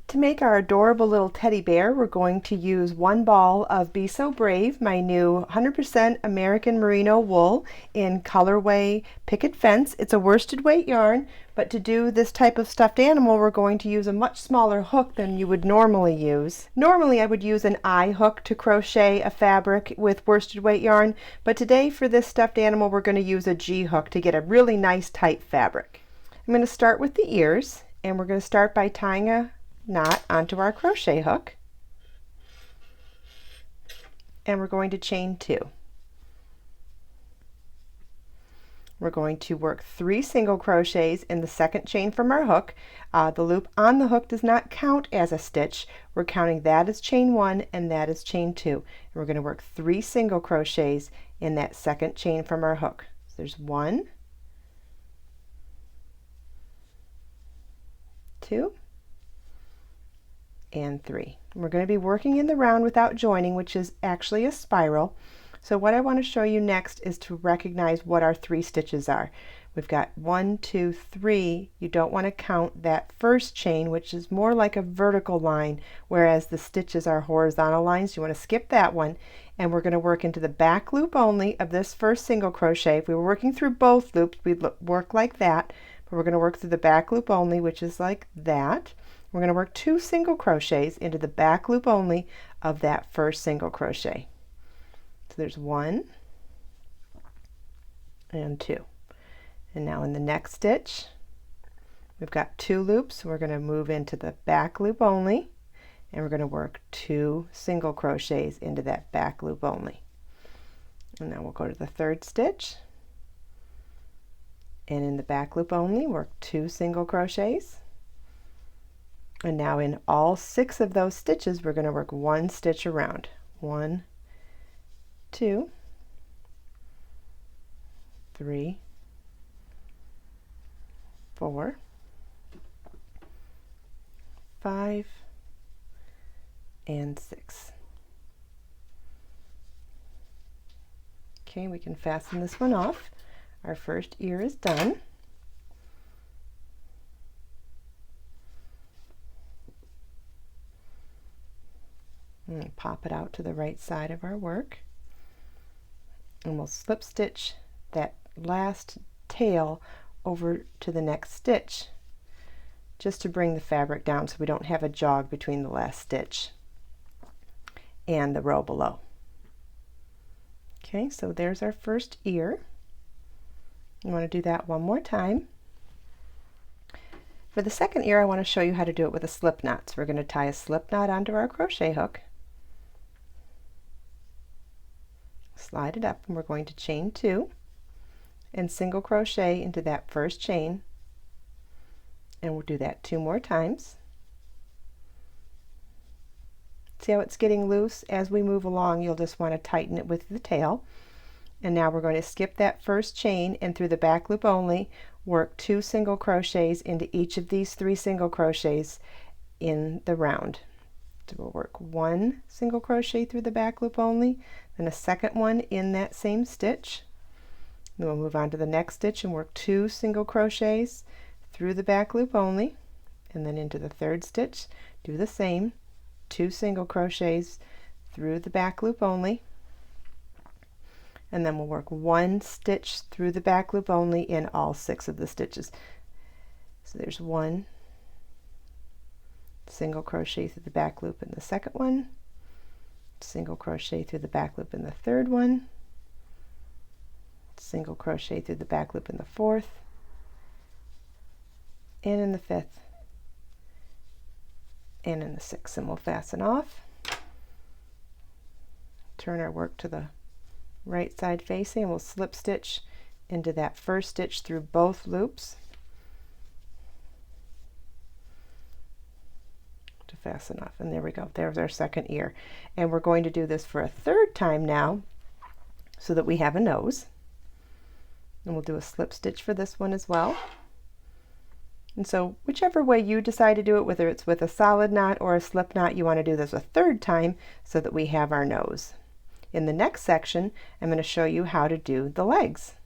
To make our adorable little teddy bear, we're going to use one ball of Be So Brave, my new 100% American Merino wool in colorway Picket Fence. It's a worsted weight yarn, but to do this type of stuffed animal, we're going to use a much smaller hook than you would normally use. Normally, I would use an eye hook to crochet a fabric with worsted weight yarn, but today for this stuffed animal, we're going to use a G hook to get a really nice tight fabric. I'm going to start with the ears, and we're going to start by tying a knot onto our crochet hook, and we're going to chain 2. We're going to work 3 single crochets in the second chain from our hook. The loop on the hook does not count as a stitch. We're counting that as chain 1 and that is chain 2. And we're going to work 3 single crochets in that second chain from our hook. So there's 1, 2, and 3. We're going to be working in the round without joining, which is actually a spiral. So what I want to show you next is to recognize what our 3 stitches are. We've got 1, 2, 3. You don't want to count that first chain, which is more like a vertical line, whereas the stitches are horizontal lines. You want to skip that one, and we're going to work into the back loop only of this first single crochet. If we were working through both loops, we'd work like that, but we're going to work through the back loop only, which is like that. We're going to work 2 single crochets into the back loop only of that first single crochet. So there's 1 and 2. And now in the next stitch, we've got 2 loops. We're going to move into the back loop only, and we're going to work 2 single crochets into that back loop only. And now we'll go to the third stitch, and in the back loop only, work 2 single crochets. And now in all 6 of those stitches, we're going to work 1 stitch around. 1, 2, 3, 4, 5, and 6. Okay, we can fasten this one off. Our first ear is done. And pop it out to the right side of our work, and we'll slip stitch that last tail over to the next stitch just to bring the fabric down so we don't have a jog between the last stitch and the row below. Okay, so there's our first ear. You want to do that one more time. For the second ear, I want to show you how to do it with a slip knot. So we're going to tie a slip knot onto our crochet hook, slide it up, and we're going to chain 2 and single crochet into that first chain, and we'll do that 2 more times. See how it's getting loose? As we move along, you'll just want to tighten it with the tail. And now we're going to skip that first chain, and through the back loop only, work 2 single crochets into each of these 3 single crochets in the round. So we'll work 1 single crochet through the back loop only, then a second one in that same stitch. Then we'll move on to the next stitch and work 2 single crochets through the back loop only, and then into the third stitch, do the same, 2 single crochets through the back loop only, and then we'll work 1 stitch through the back loop only in all 6 of the stitches. So there's 1 single crochet through the back loop in the second one, single crochet through the back loop in the third one, single crochet through the back loop in the fourth, and in the fifth, and in the sixth. And we'll fasten off, turn our work to the right side facing, and we'll slip stitch into that first stitch through both loops to fasten off. And there we go, there's our second ear. And we're going to do this for a third time now so that we have a nose, and we'll do a slip stitch for this one as well. And so whichever way you decide to do it, whether it's with a solid knot or a slip knot, you want to do this a third time so that we have our nose. In the next section, I'm going to show you how to do the legs.